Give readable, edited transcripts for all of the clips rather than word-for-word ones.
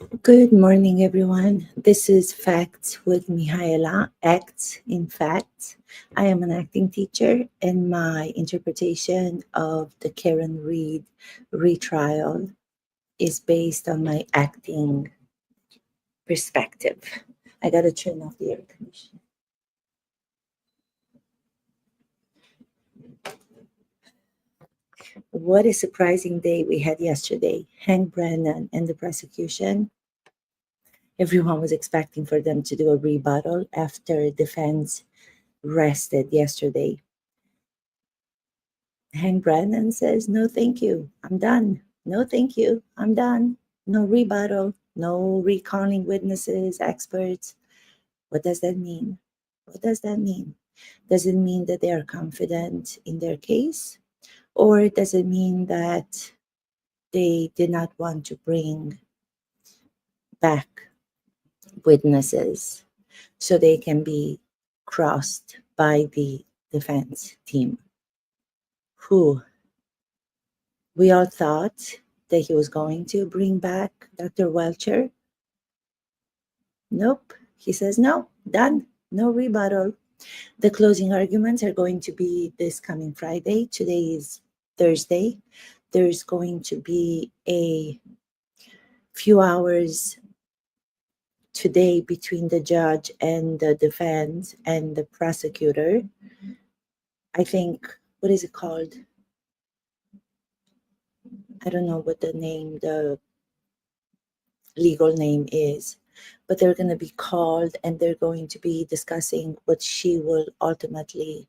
Good morning, everyone. This is Facts with Mihaela. Acts in Facts. I am an acting teacher, and my interpretation of the Karen Reed retrial is based on my acting perspective. I gotta turn off the air conditioner. What a surprising day we had yesterday. Hank Brennan and the prosecution. Everyone was expecting for them to do a rebuttal after defense rested yesterday. Hank Brennan says, "No, thank you. I'm done. No, thank you. I'm done. No rebuttal. No recalling witnesses, experts." What does that mean? What does that mean? Does it mean that they are confident in their case? Or does it mean that they did not want to bring back witnesses so they can be crossed by the defense team? Who We all thought that he was going to bring back Dr. Welcher. Nope. He says, no, done. No rebuttal. The closing arguments are going to be this coming Friday. Today is Thursday. There's going to be a few hours today between the judge and the defense and the prosecutor. I think, what is it called? I don't know what the legal name is, but they're going to be called and they're going to be discussing what she will ultimately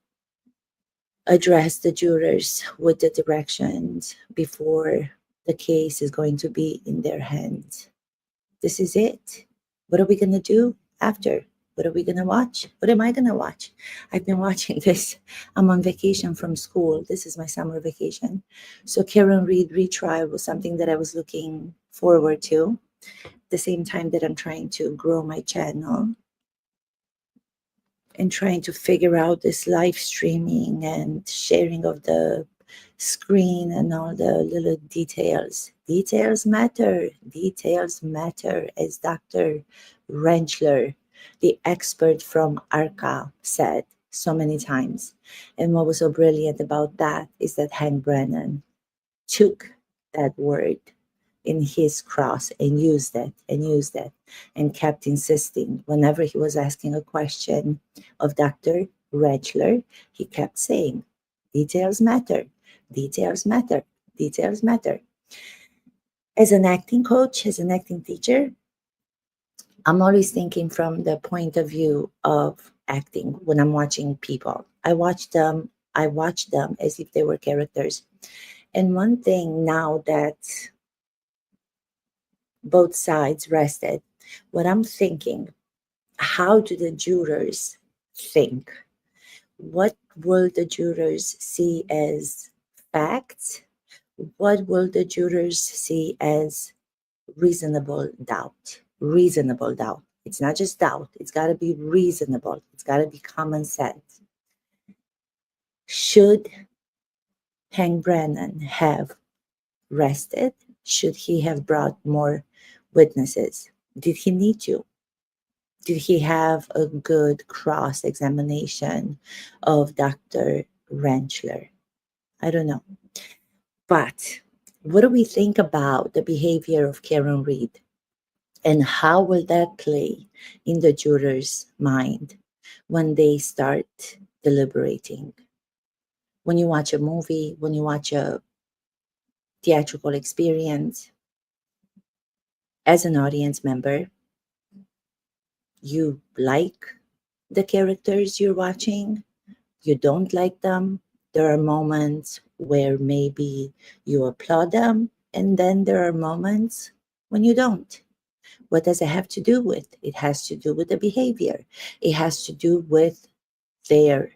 address the jurors with the directions before the case is going to be in their hands. This is it. What are we going to do after? What are we going to watch? What am I going to watch? I've been watching this. I'm on vacation from school. This is my summer vacation. So Karen Reed retrial was something that I was looking forward to. The same time that I'm trying to grow my channel and trying to figure out this live streaming and sharing of the screen and all the little details. Details matter. Details matter, as Dr. Rentschler, the expert from ARCA, said so many times. And what was so brilliant about that is that Hank Brennan took that word in his cross and used it and kept insisting whenever he was asking a question of Dr. Rechler, he kept saying, details matter, details matter, details matter. As an acting coach, as an acting teacher, I'm always thinking from the point of view of acting when I'm watching people. I watch them as if they were characters. And one thing now that both sides rested, what I'm thinking, how do the jurors think? What will the jurors see as facts? What will the jurors see as reasonable doubt? Reasonable doubt. It's not just doubt, it's got to be reasonable, it's got to be common sense. Should Hank Brennan have rested? Should he have brought more witnesses? Did he need to? Did he have a good cross examination of Dr. Rentschler? I don't know. But what do we think about the behavior of Karen Reed? And how will that play in the juror's mind when they start deliberating? When you watch a movie, when you watch a theatrical experience, as an audience member, you like the characters you're watching, you don't like them. There are moments where maybe you applaud them, and then there are moments when you don't. What does it have to do with? It has to do with the behavior, it has to do with their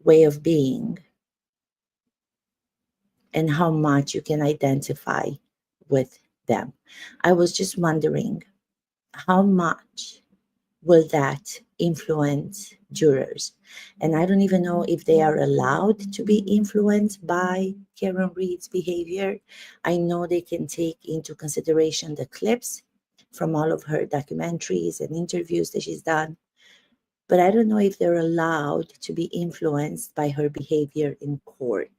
way of being and how much you can identify with them. I was just wondering how much will that influence jurors. And I don't even know if they are allowed to be influenced by Karen Reed's behavior. I know they can take into consideration the clips from all of her documentaries and interviews that she's done, but I don't know if they're allowed to be influenced by her behavior in court,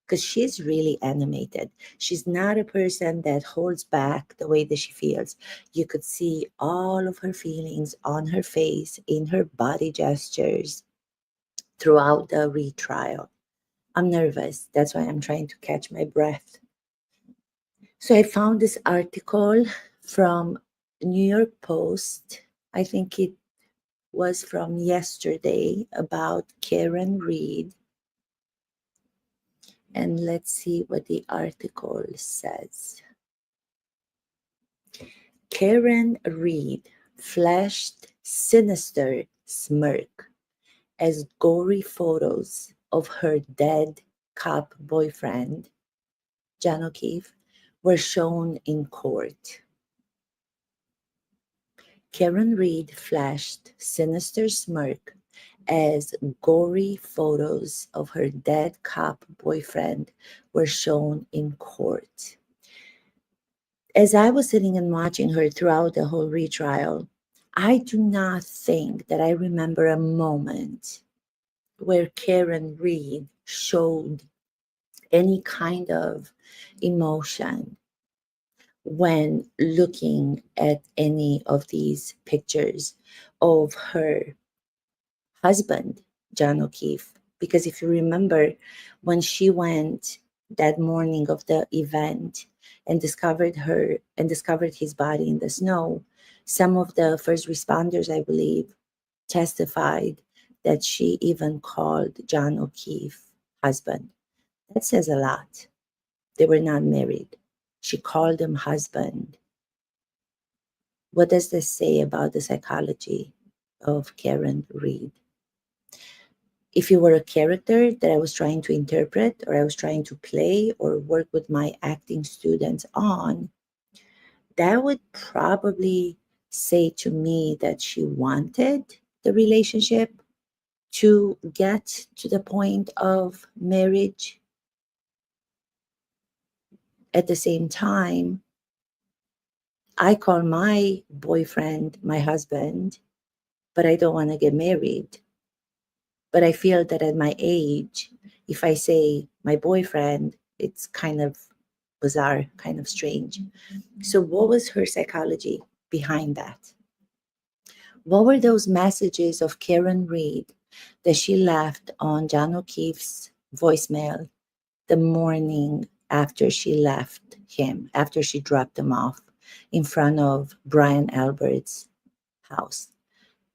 because she's really animated. She's not a person that holds back the way that she feels. You could see all of her feelings on her face, in her body gestures throughout the retrial. I'm nervous. That's why I'm trying to catch my breath. So I found this article from New York Post. I think it was from yesterday about Karen Reed. And let's see what the article says. Karen Reed flashed sinister smirk as gory photos of her dead cop boyfriend, John O'Keefe, were shown in court. Karen Reed flashed sinister smirk as gory photos of her dead cop boyfriend were shown in court. As I was sitting and watching her throughout the whole retrial, I do not think that I remember a moment where Karen Reed showed any kind of emotion when looking at any of these pictures of her husband, John O'Keefe. Because if you remember, when she went that morning of the event and discovered his body in the snow, some of the first responders, I believe, testified that she even called John O'Keefe husband. That says a lot. They were not married. She called him husband. What does this say about the psychology of Karen Reed? If you were a character that I was trying to interpret or I was trying to play or work with my acting students on, that would probably say to me that she wanted the relationship to get to the point of marriage. At the same time, I call my boyfriend my husband, but I don't want to get married. But I feel that at my age, if I say my boyfriend, it's kind of bizarre, kind of strange. So, what was her psychology behind that? What were those messages of Karen Reed that she left on John O'Keefe's voicemail the morning after she left him, after she dropped him off in front of Brian Albert's house?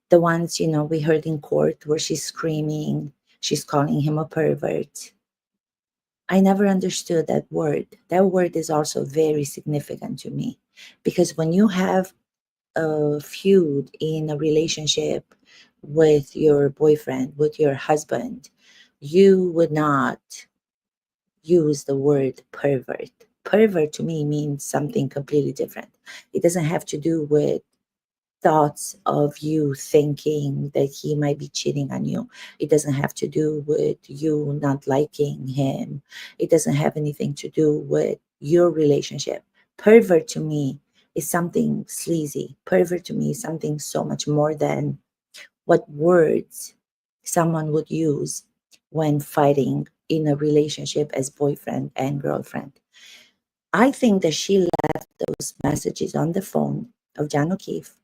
The ones, we heard in court where she's screaming, she's calling him a pervert. I never understood that word. That word is also very significant to me, because when you have a feud in a relationship with your boyfriend, with your husband, you would not use the word pervert. Pervert to me means something completely different. It doesn't have to do with thoughts of you thinking that he might be cheating on you. It doesn't have to do with you not liking him. It doesn't have anything to do with your relationship. Pervert to me is something sleazy. Pervert to me is something so much more than what words someone would use when fighting in a relationship as boyfriend and girlfriend. I think that she left those messages on the phone of John O'Keefe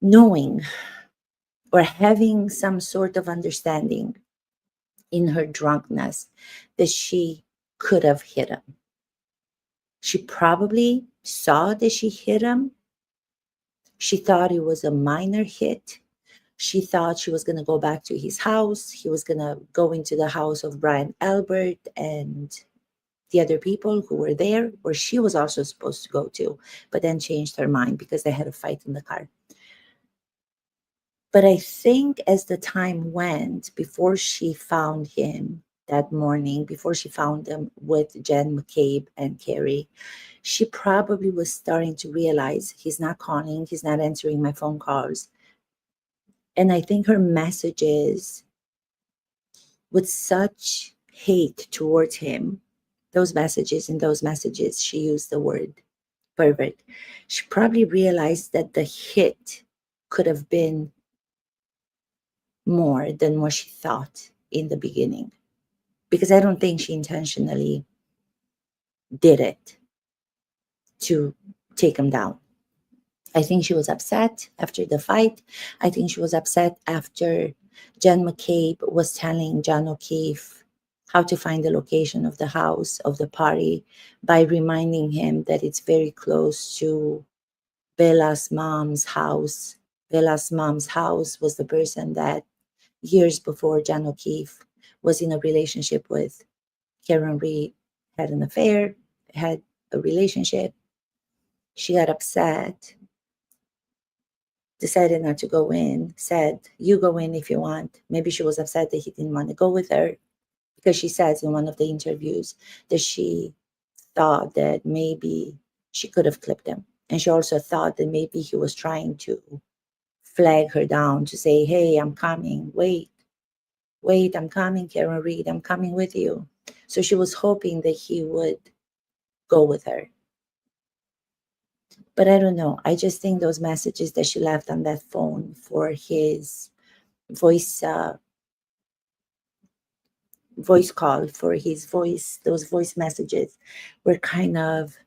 knowing or having some sort of understanding in her drunkenness that she could have hit him. She probably saw that she hit him. She thought it was a minor hit. She thought she was going to go back to his house. He was going to go into the house of Brian Albert and the other people who were there, where she was also supposed to go to, but then changed her mind because they had a fight in the car. But I think as the time went, before she found him that morning, before she found him with Jen McCabe and Carrie, she probably was starting to realize he's not calling, he's not answering my phone calls. And I think her messages with such hate towards him, in those messages, she used the word pervert. She probably realized that the hit could have been more than what she thought in the beginning. Because I don't think she intentionally did it to take him down. I think she was upset after the fight. I think she was upset after Jen McCabe was telling John O'Keefe how to find the location of the house of the party by reminding him that it's very close to Bella's mom's house. Bella's mom's house was the person that years before John O'Keefe was in a relationship with. Karen Reed had an affair, had a relationship. She got upset, decided not to go in, said, "You go in if you want." Maybe she was upset that he didn't want to go with her because she says in one of the interviews that she thought that maybe she could have clipped him. And she also thought that maybe he was trying to flag her down to say, "Hey, I'm coming. Wait, I'm coming, Karen Reed. I'm coming with you." So she was hoping that he would go with her. But I don't know. I just think those messages that she left on that phone for his voice voice call, for his voice, those voice messages were kind of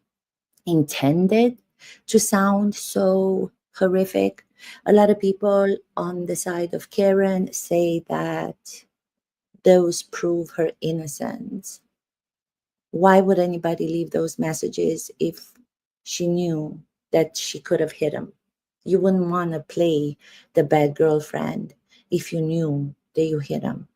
intended to sound so horrific. A lot of people on the side of Karen say that those prove her innocence. Why would anybody leave those messages if she knew that she could have hit him? You wouldn't want to play the bad girlfriend if you knew that you hit him.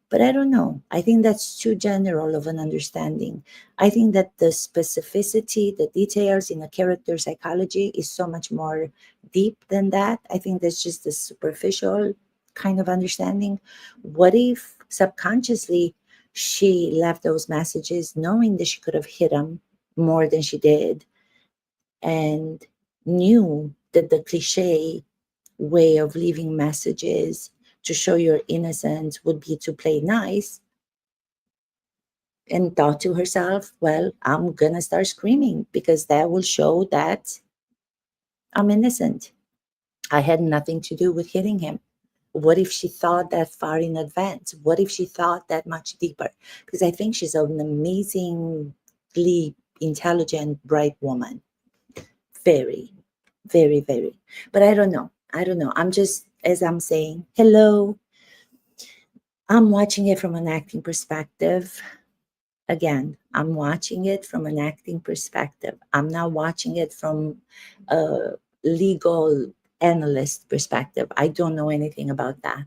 But I don't know. I think that's too general of an understanding. I think that the specificity, the details in a character psychology is so much more deep than that. I think that's just a superficial kind of understanding. What if subconsciously she left those messages knowing that she could have hit him more than she did, and knew that the cliche way of leaving messages to show your innocence would be to play nice, and thought to herself, well, I'm gonna start screaming because that will show that I'm innocent. I had nothing to do with hitting him. What if she thought that far in advance? What if she thought that much deeper? Because I think she's an amazingly intelligent, bright woman. Very, very, very. But I don't know. I don't know. I'm just, as I'm saying, hello. I'm watching it from an acting perspective. Again, I'm watching it from an acting perspective. I'm not watching it from a legal analyst perspective. I don't know anything about that.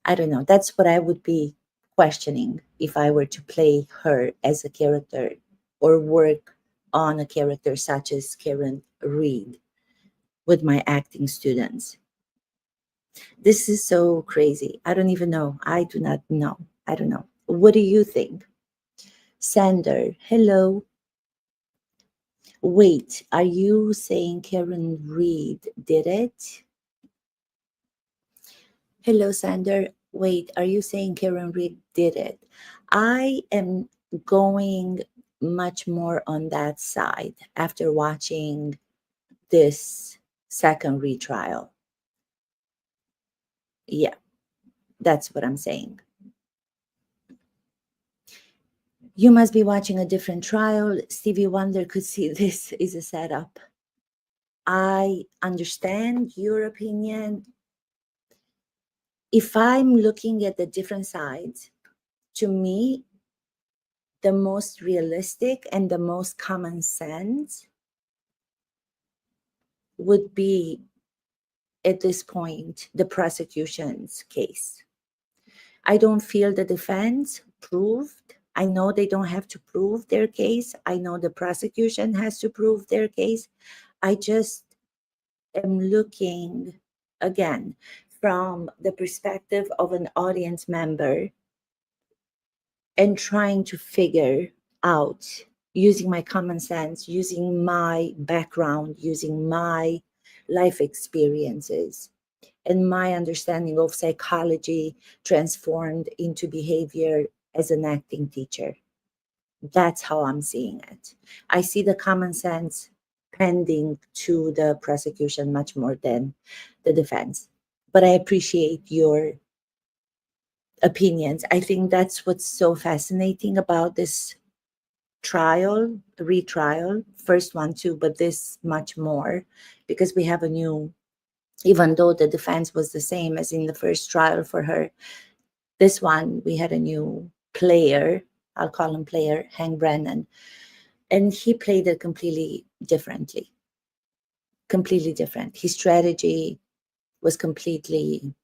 I don't know. That's what I would be questioning if I were to play her as a character or work on a character such as Karen Reed with my acting students. This is so crazy. I don't even know. I do not know. I don't know. What do you think? Sander, hello. Wait, are you saying Karen Reed did it? Hello, Sander. Wait, are you saying Karen Reed did it? I am going much more on that side after watching this second retrial. Yeah, that's what I'm saying. You must be watching a different trial. Stevie Wonder could see this is a setup. I understand your opinion. If I'm looking at the different sides, to me, the most realistic and the most common sense would be, at this point, the prosecution's case. I don't feel the defense proved. I know they don't have to prove their case. I know the prosecution has to prove their case. I just am looking, again, from the perspective of an audience member and trying to figure out, using my common sense, using my background, using my life experiences, and my understanding of psychology transformed into behavior as an acting teacher. That's how I'm seeing it. I see the common sense pending to the prosecution much more than the defense. But I appreciate your opinions. I think that's what's so fascinating about this trial, retrial, first one too, but this much more, because we have a new, even though the defense was the same as in the first trial for her, this one we had a new player. I'll call him player, Hank Brennan, and he played it completely differently. Completely different. His strategy was completely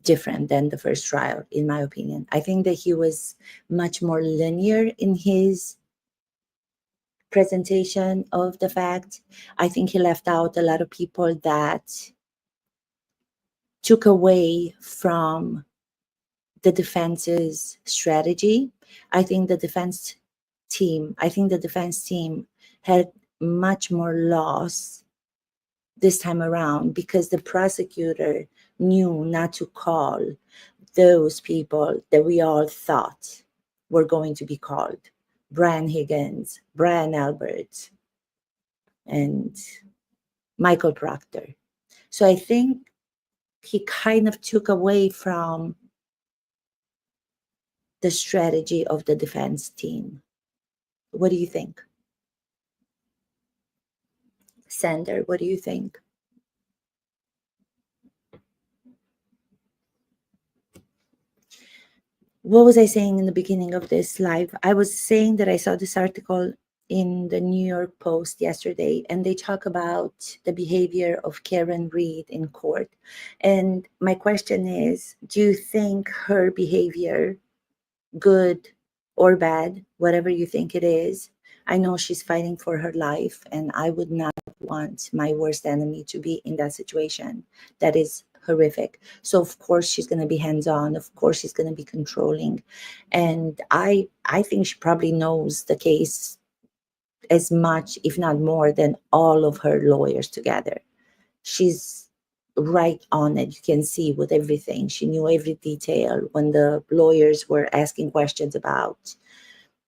different than the first trial, in my opinion. I think that he was much more linear in his presentation of the fact. I think he left out a lot of people that took away from the defense's strategy. I think the defense team had much more loss this time around because the prosecutor knew not to call those people that we all thought were going to be called: Brian Higgins, Brian Albert, and Michael Proctor. So I think he kind of took away from the strategy of the defense team. What do you think? Sander, what do you think? What was I saying in the beginning of this live? I was saying that I saw this article in the New York Post yesterday, and they talk about the behavior of Karen Reed in court. And my question is, do you think her behavior, good or bad, whatever you think it is, I know she's fighting for her life, and I would not want my worst enemy to be in that situation. That is horrific. So of course she's going to be hands-on. Of course she's going to be controlling, and I think she probably knows the case as much, if not more, than all of her lawyers together. She's right on it. You can see with everything. She knew every detail. When the lawyers were asking questions about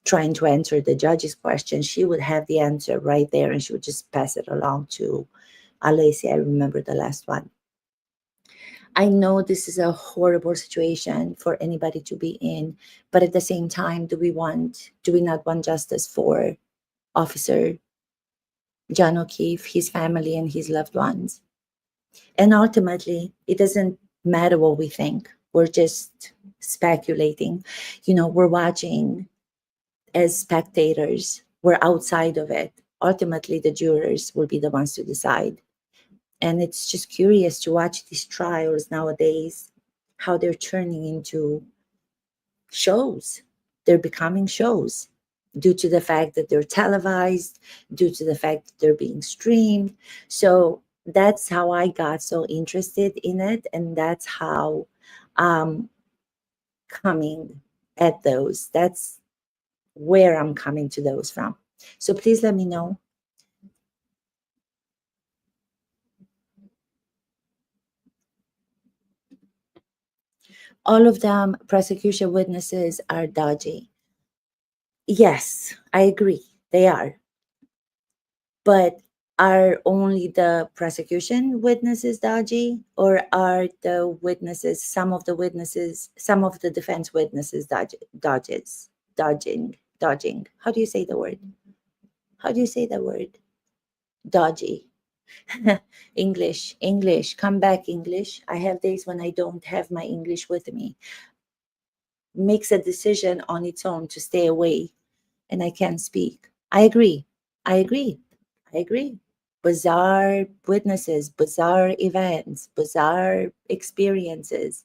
trying to answer the judge's question, she would have the answer right there and she would just pass it along to Alessia. I remember the last one. I know this is a horrible situation for anybody to be in, but at the same time, do we not want justice for Officer John O'Keefe, his family, and his loved ones? And ultimately, it doesn't matter what we think. We're just speculating. We're watching as spectators. We're outside of it. Ultimately, the jurors will be the ones to decide. And it's just curious to watch these trials nowadays, how they're turning into shows. They're becoming shows due to the fact that they're televised, due to the fact that they're being streamed. So that's how I got so interested in it. And that's how coming at those. That's where I'm coming to those from. So please let me know. All of them, prosecution witnesses are dodgy. Yes, I agree. They are. But are only the prosecution witnesses dodgy, or are the witnesses, some of the defense witnesses dodging? How do you say the word? Dodgy. English, come back, English. I have days when I don't have my English with me. Makes a decision on its own to stay away, and I can't speak. I agree. Bizarre witnesses, bizarre events, bizarre experiences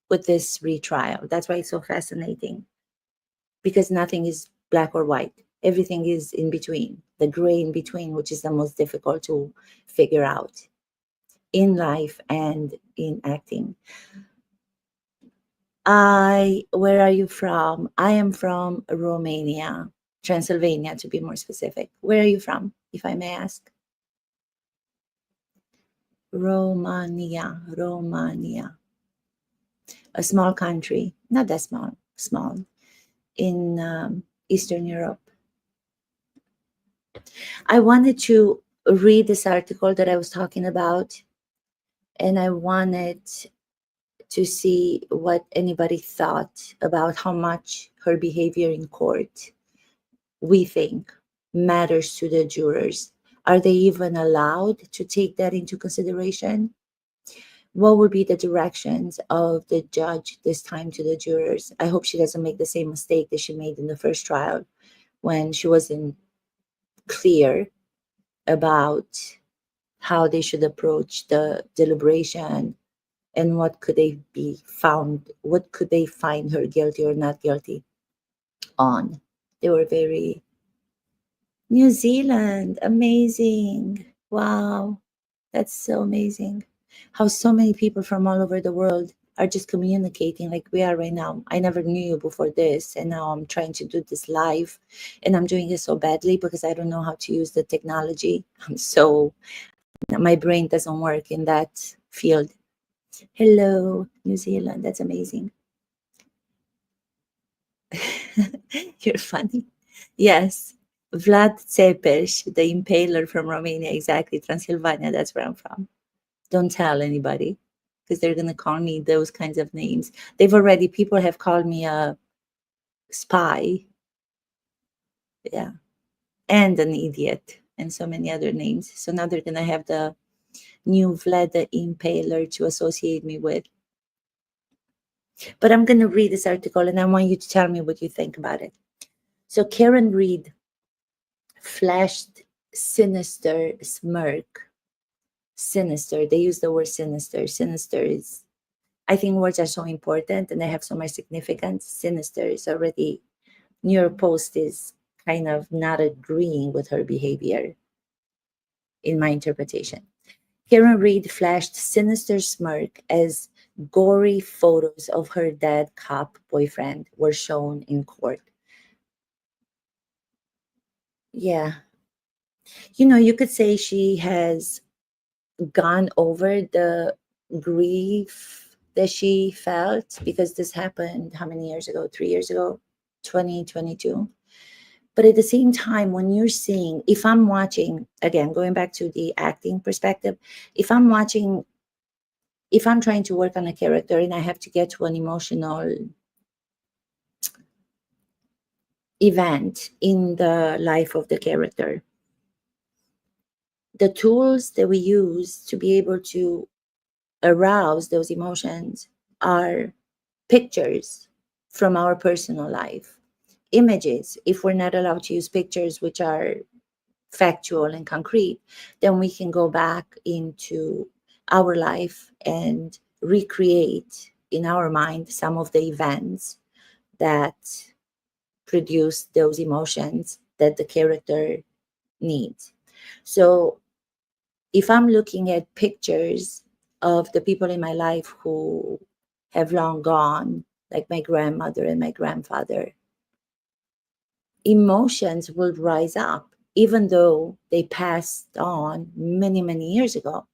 with this retrial. That's why it's so fascinating, because nothing is black or white. Everything is in between, the gray in between, which is the most difficult to figure out in life and in acting. Where are you from? I am from Romania, Transylvania, to be more specific. Where are you from, if I may ask? Romania, a small country, not that small, small in Eastern Europe. I wanted to read this article that I was talking about, and I wanted to see what anybody thought about how much her behavior in court we think matters to the jurors. Are they even allowed to take that into consideration? What would be the directions of the judge this time to the jurors? I hope she doesn't make the same mistake that she made in the first trial when she wasn't clear about how they should approach the deliberation and what could they find her guilty or not guilty on. They were very New Zealand, amazing. Wow, that's so amazing. How so many people from all over the world are just communicating like we are right now. I never knew you before this, and now I'm trying to do this live, and I'm doing it so badly because I don't know how to use the technology. My brain doesn't work in that field. Hello, New Zealand. That's amazing. You're funny. Yes. Vlad Tepes, the impaler from Romania, exactly. Transylvania, that's where I'm from. Don't tell anybody because they're going to call me those kinds of names. People have called me a spy. Yeah. And an idiot and so many other names. So now they're going to have the new Vlad the Impaler to associate me with. But I'm going to read this article and I want you to tell me what you think about it. So Karen Reed flashed sinister smirk. Sinister. They use the word sinister. Sinister is, I think words are so important and they have so much significance. Sinister is already, New York Post is kind of not agreeing with her behavior in my interpretation. Karen Reed flashed sinister smirk as gory photos of her dead cop boyfriend were shown in court. Yeah. You could say she has gone over the grief that she felt because this happened how many years ago? 3 years ago, 2022. But at the same time, when you're seeing, if I'm watching, again, going back to the acting perspective, if I'm watching, if I'm trying to work on a character and I have to get to an emotional event in the life of the character, the tools that we use to be able to arouse those emotions are pictures from our personal life, images. If we're not allowed to use pictures which are factual and concrete, then we can go back into our life and recreate in our mind some of the events that produce those emotions that the character needs. So if I'm looking at pictures of the people in my life who have long gone, like my grandmother and my grandfather, emotions will rise up, even though they passed on many, many years ago.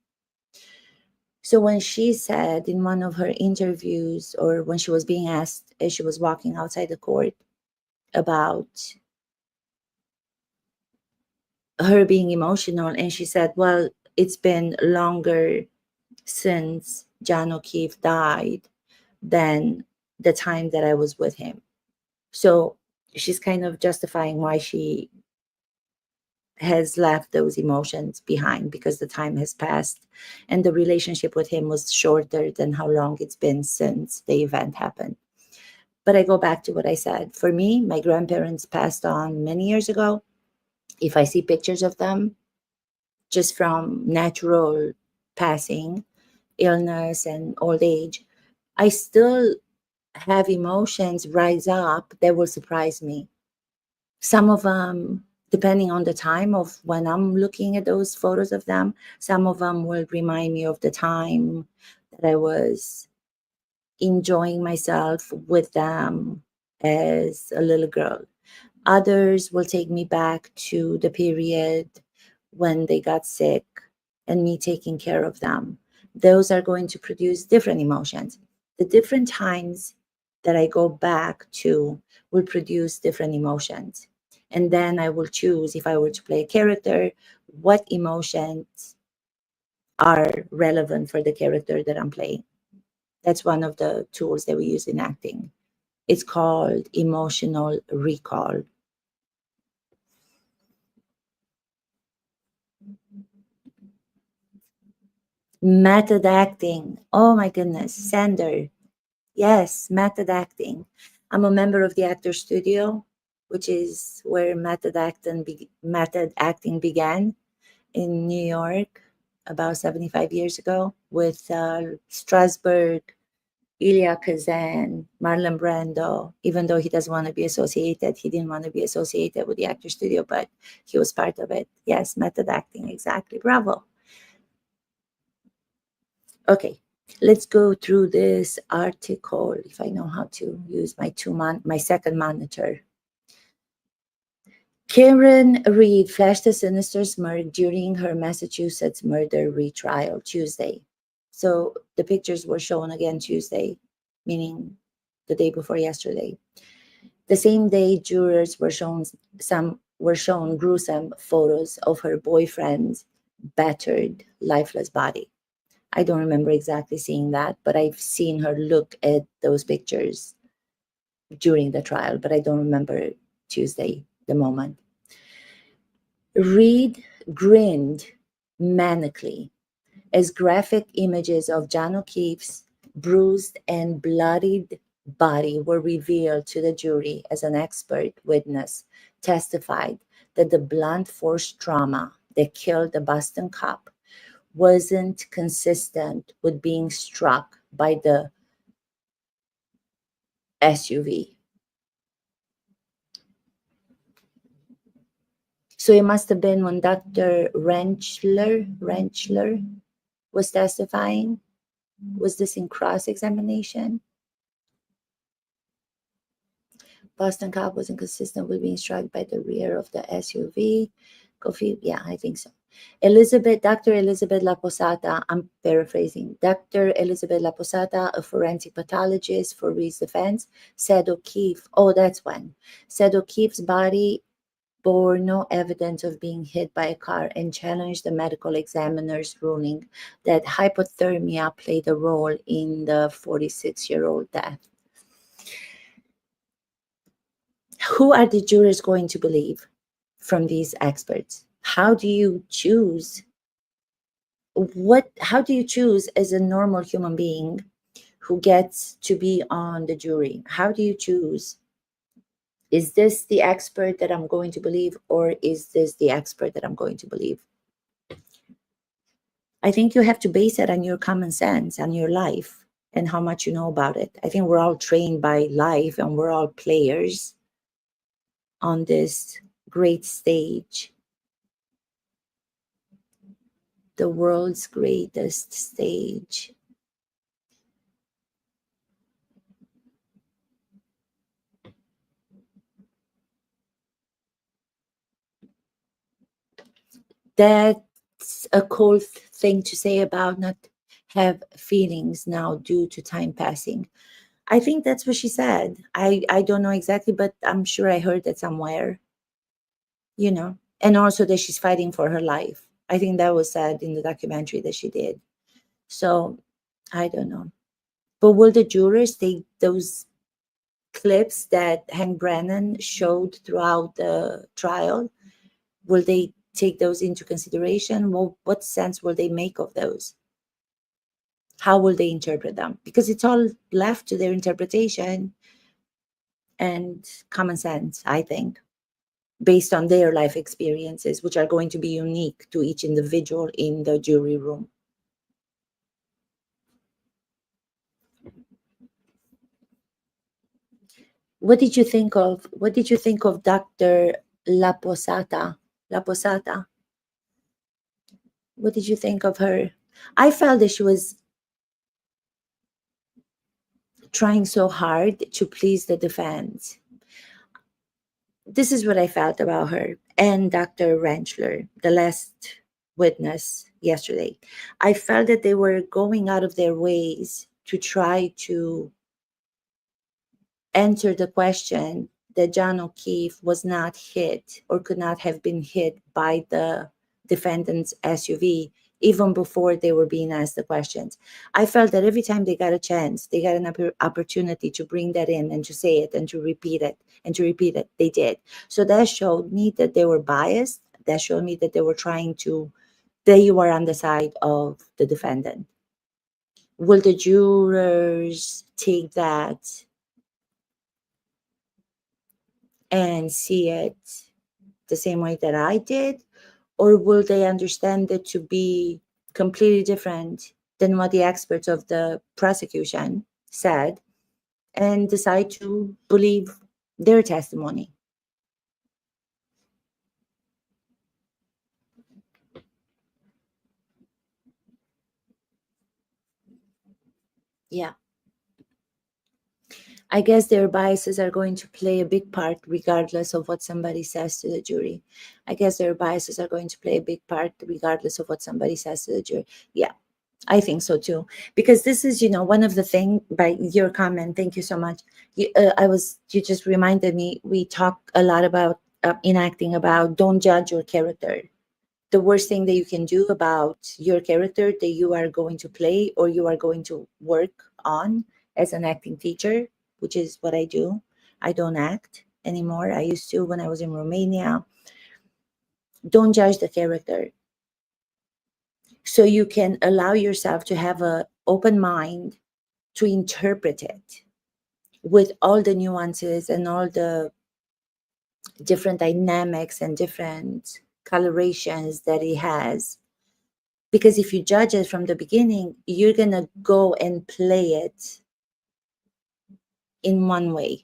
So when she said in one of her interviews, or when she was being asked as she was walking outside the court about her being emotional, and she said, well, it's been longer since John O'Keefe died than the time that I was with him. So she's kind of justifying why she has left those emotions behind because the time has passed and the relationship with him was shorter than how long it's been since the event happened. But I go back to what I said. For me, my grandparents passed on many years ago. If I see pictures of them, just from natural passing, illness, and old age, I still have emotions rise up that will surprise me. Some of them, depending on the time of when I'm looking at those photos of them, some of them will remind me of the time that I was enjoying myself with them as a little girl. Others will take me back to the period when they got sick and me taking care of them, those are going to produce different emotions. The different times that I go back to will produce different emotions. And then I will choose, if I were to play a character, what emotions are relevant for the character that I'm playing. That's one of the tools that we use in acting. It's called emotional recall. Method acting. Oh my goodness, Sander. Yes, method acting. I'm a member of the Actor Studio, which is where method acting began in New York about 75 years ago with Strasberg, Ilya Kazan, Marlon Brando. Even though he doesn't want to be associated, he didn't want to be associated with the Actor Studio, but he was part of it. Yes, method acting, exactly. Bravo. Okay, let's go through this article. If I know how to use my second monitor. Karen Reed flashed a sinister smirk during her Massachusetts murder retrial Tuesday. So the pictures were shown again Tuesday, meaning the day before yesterday. The same day, jurors were shown gruesome photos of her boyfriend's battered, lifeless body. I don't remember exactly seeing that, but I've seen her look at those pictures during the trial, but I don't remember Tuesday, the moment. Reed grinned manically as graphic images of John O'Keefe's bruised and bloodied body were revealed to the jury as an expert witness testified that the blunt force trauma that killed the Boston cop wasn't consistent with being struck by the SUV. So it must have been when Dr. Rentschler was testifying. Was this in cross-examination? Boston cop was inconsistent with being struck by the rear of the SUV. Kofi, yeah, I think so. Dr. Elizabeth Laposata, I'm paraphrasing. Dr. Elizabeth Laposata, a forensic pathologist for Reed's defense, said O'Keefe, oh, that's when, said O'Keefe's body bore no evidence of being hit by a car and challenged the medical examiner's ruling that hypothermia played a role in the 46-year-old death. Who are the jurors going to believe from these experts? How do you choose? How do you choose as a normal human being who gets to be on the jury? How do you choose? Is this the expert that I'm going to believe, or is this the expert that I'm going to believe? I think you have to base it on your common sense, on your life, and how much you know about it. I think we're all trained by life and we're all players on this great stage, the world's greatest stage. That's a cool thing to say about not have feelings now due to time passing. I think that's what she said. I don't know exactly, but I'm sure I heard that somewhere, and also that she's fighting for her life. I think that was said in the documentary that she did. So I don't know. But will the jurors take those clips that Hank Brennan showed throughout the trial? Will they take those into consideration? Well, what sense will they make of those? How will they interpret them? Because it's all left to their interpretation and common sense, I think, based on their life experiences, which are going to be unique to each individual in the jury room. What did you think of Dr. Laposata? Laposata. What did you think of her? I felt that she was trying so hard to please the defense. This is what I felt about her and Dr. Rentschler, the last witness yesterday. I felt that they were going out of their ways to try to answer the question that John O'Keefe was not hit or could not have been hit by the defendant's SUV even before they were being asked the questions. I felt that every time they got a chance, they got an opportunity to bring that in and to say it and to repeat it and to repeat it. They did. So that showed me that they were biased. That showed me that they were trying to, they were on the side of the defendant. Will the jurors take that and see it the same way that I did? Or will they understand it to be completely different than what the experts of the prosecution said and decide to believe their testimony? Yeah. I guess their biases are going to play a big part regardless of what somebody says to the jury. I guess their biases are going to play a big part regardless of what somebody says to the jury. Yeah, I think so too. Because this is, one of the things by your comment. Thank you so much. You just reminded me, we talk a lot about enacting about don't judge your character. The worst thing that you can do about your character that you are going to play or you are going to work on as an acting teacher, which is what I do. I don't act anymore. I used to when I was in Romania. Don't judge the character. So you can allow yourself to have an open mind to interpret it with all the nuances and all the different dynamics and different colorations that it has. Because if you judge it from the beginning, you're going to go and play it in one way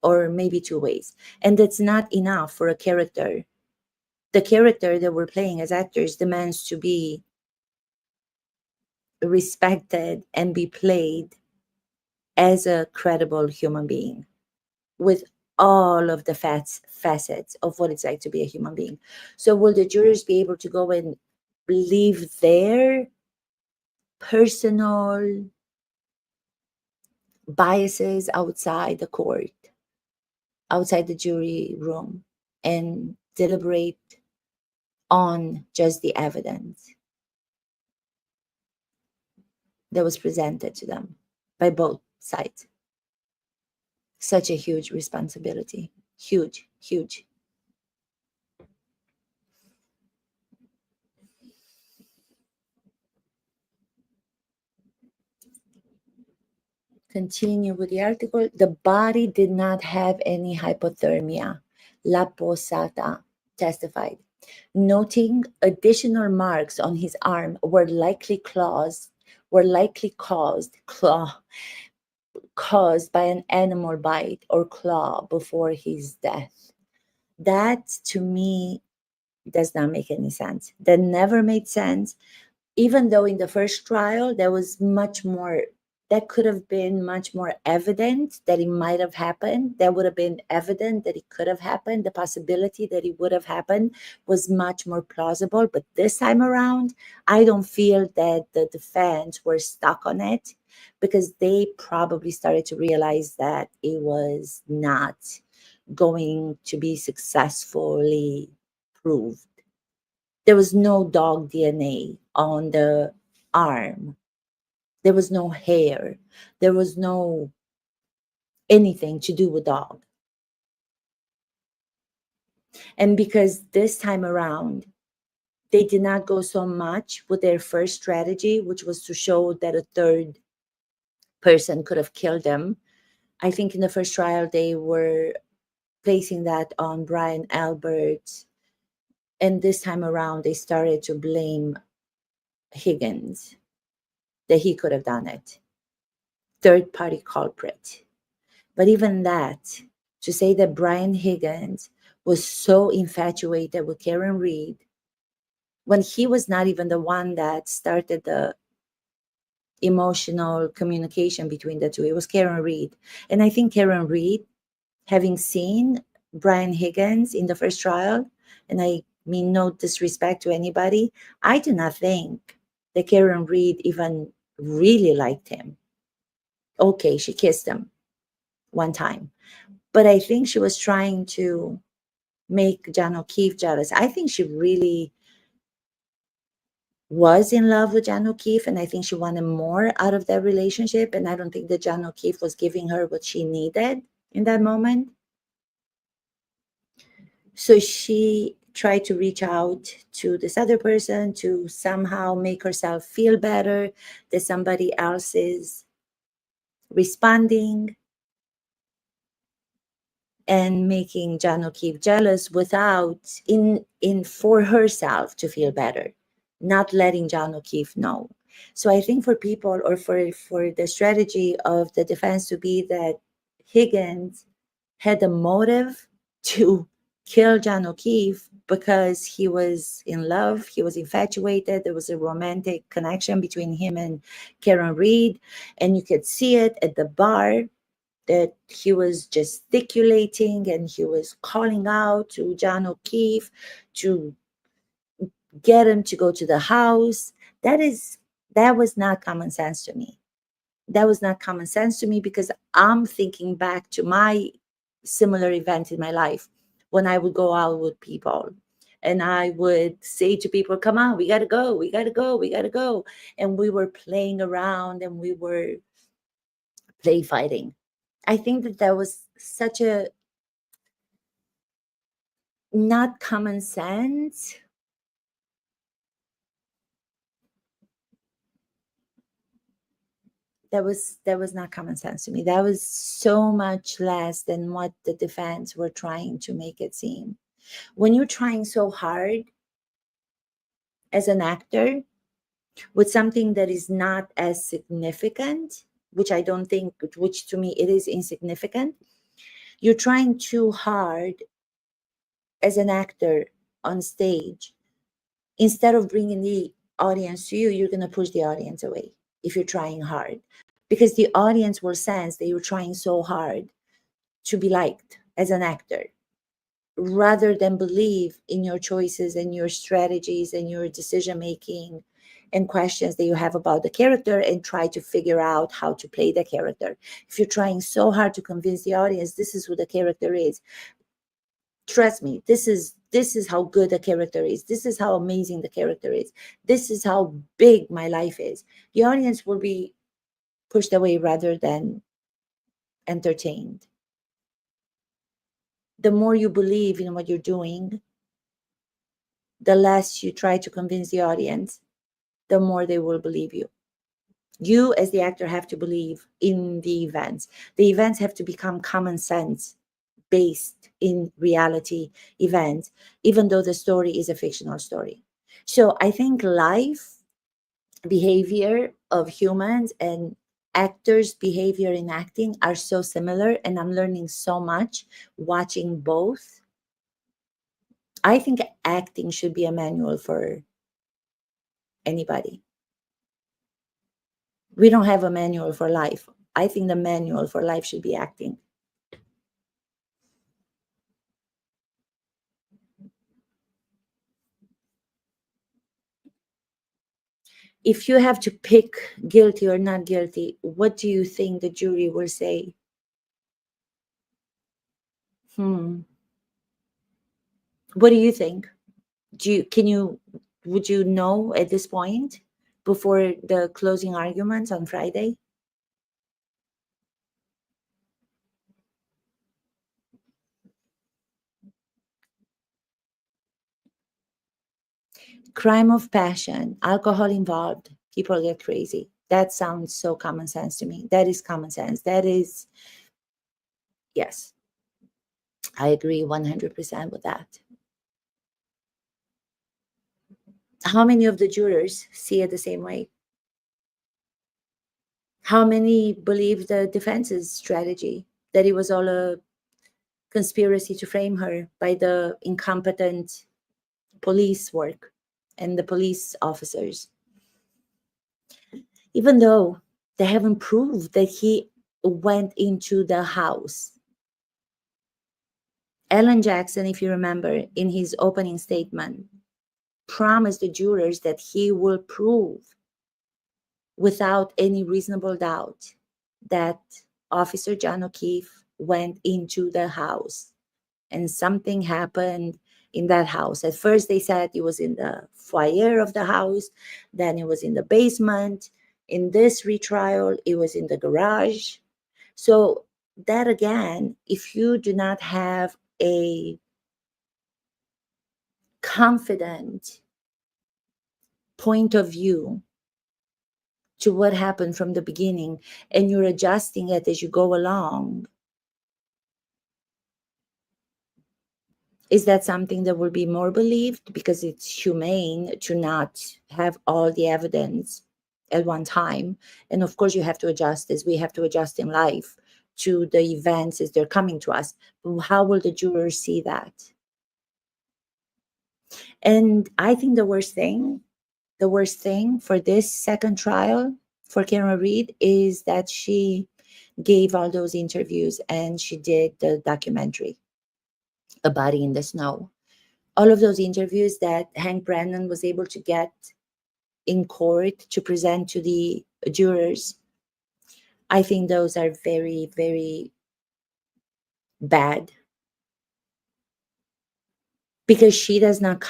or maybe two ways. And that's not enough for a character. The character that we're playing as actors demands to be respected and be played as a credible human being with all of the facets of what it's like to be a human being. So will the jurors be able to go and leave their personal biases outside the court, outside the jury room, and deliberate on just the evidence that was presented to them by both sides? Such a huge responsibility. Huge, huge. Continue with the article. The body did not have any hypothermia, La Posata testified, noting additional marks on his arm were likely caused by an animal bite or claw before his death. That to me does not make any sense. That never made sense. Even though in the first trial there was much more, that could have been much more evident that it might have happened. That would have been evident that it could have happened. The possibility that it would have happened was much more plausible. But this time around, I don't feel that the defense were stuck on it because they probably started to realize that it was not going to be successfully proved. There was no dog DNA on the arm. There was no hair. There was no anything to do with dog. And because this time around, they did not go so much with their first strategy, which was to show that a third person could have killed them. I think in the first trial, they were placing that on Brian Albert. And this time around, they started to blame Higgins, that he could have done it. Third party culprit. But even that, to say that Brian Higgins was so infatuated with Karen Reed when he was not even the one that started the emotional communication between the two, it was Karen Reed. And I think Karen Reed, having seen Brian Higgins in the first trial, and I mean no disrespect to anybody, I do not think that Karen Reed even really liked him. Okay, she kissed him one time, but I think she was trying to make John O'Keefe jealous. I think she really was in love with John O'Keefe, and I think she wanted more out of that relationship. And I don't think that John O'Keefe was giving her what she needed in that moment. So she tried to reach out to this other person to somehow make herself feel better that somebody else is responding and making John O'Keefe jealous without in for herself to feel better, not letting John O'Keefe know. So I think for people, or for the strategy of the defense to be that Higgins had a motive to kill John O'Keefe because he was in love, he was infatuated, there was a romantic connection between him and Karen Reed, and you could see it at the bar that he was gesticulating and he was calling out to John O'Keefe to get him to go to the house. That was not common sense to me. That was not common sense to me because I'm thinking back to my similar event in my life when I would go out with people and I would say to people, come on, we got to go, we got to go, we got to go. And we were playing around and we were play fighting. I think that was such a not common sense. That was not common sense to me. That was so much less than what the defense were trying to make it seem. When you're trying so hard as an actor with something that is not as significant, which I don't think, which to me it is insignificant, you're trying too hard as an actor on stage. Instead of bringing the audience to you, you're going to push the audience away if you're trying hard, because the audience will sense that you're trying so hard to be liked as an actor rather than believe in your choices and your strategies and your decision making and questions that you have about the character and try to figure out how to play the character. If you're trying so hard to convince the audience this is who the character is, trust me, this is how good the character is, this is how amazing the character is, this is how big my life is, the audience will be pushed away rather than entertained. The more you believe in what you're doing, the less you try to convince the audience, the more they will believe you. You as the actor have to believe in the events. The events have to become common sense based in reality events, even though the story is a fictional story. So I think life behavior of humans and actors' behavior in acting are so similar, and I'm learning so much watching both. I think acting should be a manual for anybody. We don't have a manual for life. I think the manual for life should be acting. If you have to pick guilty or not guilty, what do you think the jury will say? What do you think? Would you know at this point before the closing arguments on Friday? Crime of passion, alcohol involved, people get crazy. That sounds so common sense to me. That is common sense. That is, yes, I agree 100% with that. How many of the jurors see it the same way? How many believe the defense's strategy that it was all a conspiracy to frame her by the incompetent police work and the police officers? Even though they haven't proved that he went into the house, Alan Jackson, if you remember, in his opening statement, promised the jurors that he will prove without any reasonable doubt that Officer John O'Keefe went into the house and something happened in that house. At first, they said it was in the foyer of the house, then it was in the basement. In this retrial, it was in the garage. So, that again, if you do not have a confident point of view to what happened from the beginning and you're adjusting it as you go along, is that something that will be more believed because it's humane to not have all the evidence at one time? And of course, you have to adjust as we have to adjust in life to the events as they're coming to us. How will the jurors see that? And I think the worst thing for this second trial for Karen Reed is that she gave all those interviews and she did the documentary, A Body in the Snow. All of those interviews that Hank Brennan was able to get in court to present to the jurors, I think those are very, very bad because she does not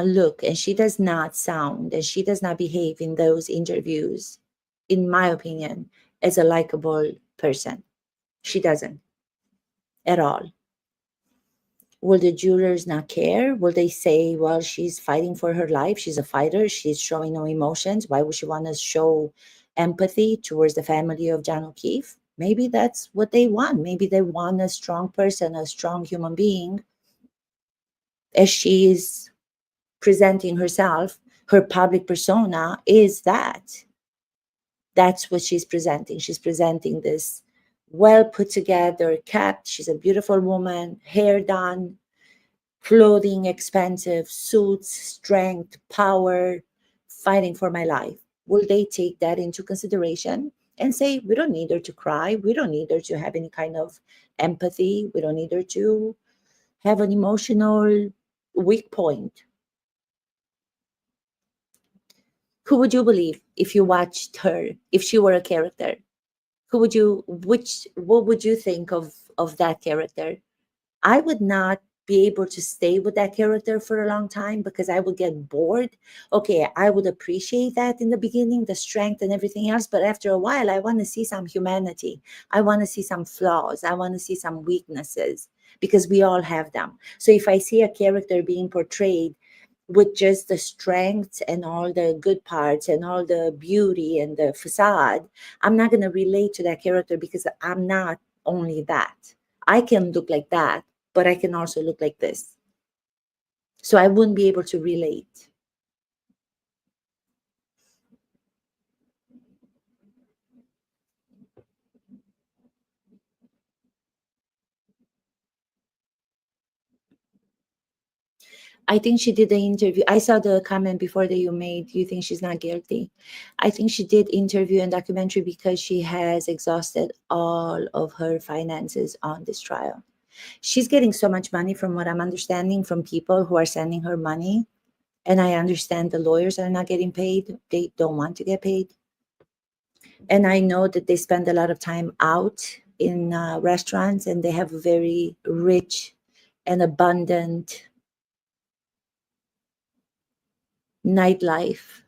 look and she does not sound and she does not behave in those interviews, in my opinion, as a likable person. She doesn't at all. Will the jurors not care? Will they say, well, she's fighting for her life. She's a fighter. She's showing no emotions. Why would she want to show empathy towards the family of John O'Keefe? Maybe that's what they want. Maybe they want a strong person, a strong human being, as she is presenting herself. Her public persona is that. That's what she's presenting. She's presenting this well put together, kept. She's a beautiful woman, hair done, clothing expensive, suits, strength, power, fighting for my life. Will they take that into consideration and say, we don't need her to cry, we don't need her to have any kind of empathy, we don't need her to have an emotional weak point? Who would you believe if you watched her, if she were a character? Who would you, which, what would you think of that character? I would not be able to stay with that character for a long time because I would get bored. Okay, I would appreciate that in the beginning, the strength and everything else, but after a while, I want to see some humanity. I want to see some flaws. I want to see some weaknesses because we all have them. So if I see a character being portrayed with just the strength and all the good parts and all the beauty and the facade, I'm not going to relate to that character because I'm not only that. I can look like that, but I can also look like this. So I wouldn't be able to relate. I think she did the interview. I saw the comment before that you made. You think she's not guilty? I think she did interview and documentary because she has exhausted all of her finances on this trial. She's getting so much money from what I'm understanding from people who are sending her money. And I understand the lawyers are not getting paid. They don't want to get paid. And I know that they spend a lot of time out in restaurants and they have a very rich and abundant nightlife.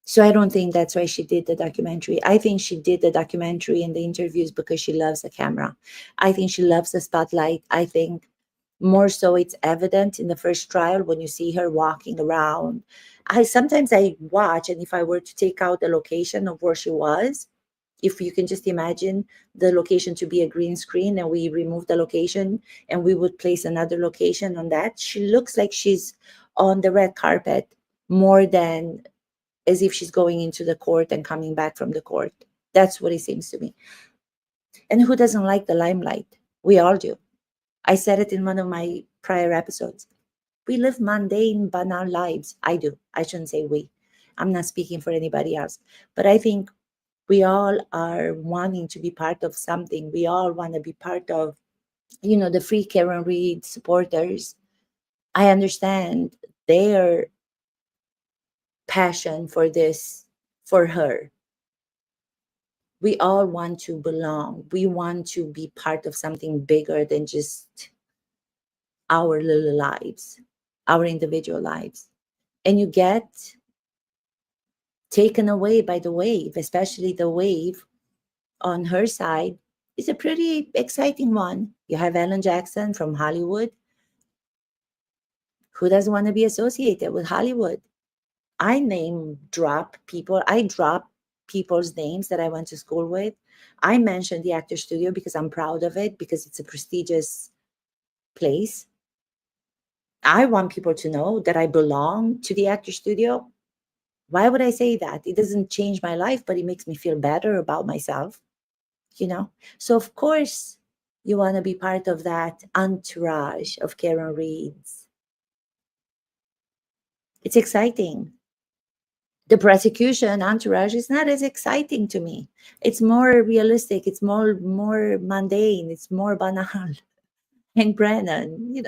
So I don't think that's why she did the documentary. I think she did the documentary and the interviews because she loves the camera. I think she loves the spotlight. I think more so it's evident in the first trial when you see her walking around. I watch, and if I were to take out the location of where she was, if you can just imagine the location to be a green screen and we remove the location and we would place another location on that, she looks like she's on the red carpet more than as if she's going into the court and coming back from the court. That's what it seems to me. And who doesn't like the limelight? We all do. I said it in one of my prior episodes. We live mundane, banal lives. I do. I shouldn't say we. I'm not speaking for anybody else, but I think we all are wanting to be part of something. We all want to be part of, the Free Karen Reed supporters. I understand their passion for this, for her. We all want to belong. We want to be part of something bigger than just our little lives, our individual lives. And you get taken away by the wave, especially the wave on her side is a pretty exciting one. You have Ellen Jackson from Hollywood. Who doesn't want to be associated with Hollywood? I name drop people. I drop people's names that I went to school with. I mention the Actor Studio because I'm proud of it, because it's a prestigious place. I want people to know that I belong to the Actor Studio. Why would I say that? It doesn't change my life, but it makes me feel better about myself, So, of course, you want to be part of that entourage of Karen Reeds. It's exciting. The prosecution entourage is not as exciting to me. It's more realistic. It's more mundane. It's more banal. And Brennan,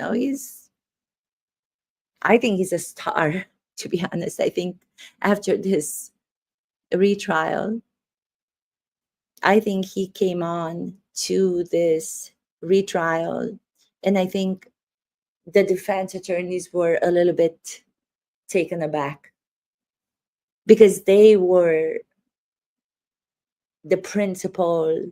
I think he's a star, to be honest. I think after this retrial, I think he came on to this retrial, and I think the defense attorneys were a little bit taken aback because they were the principal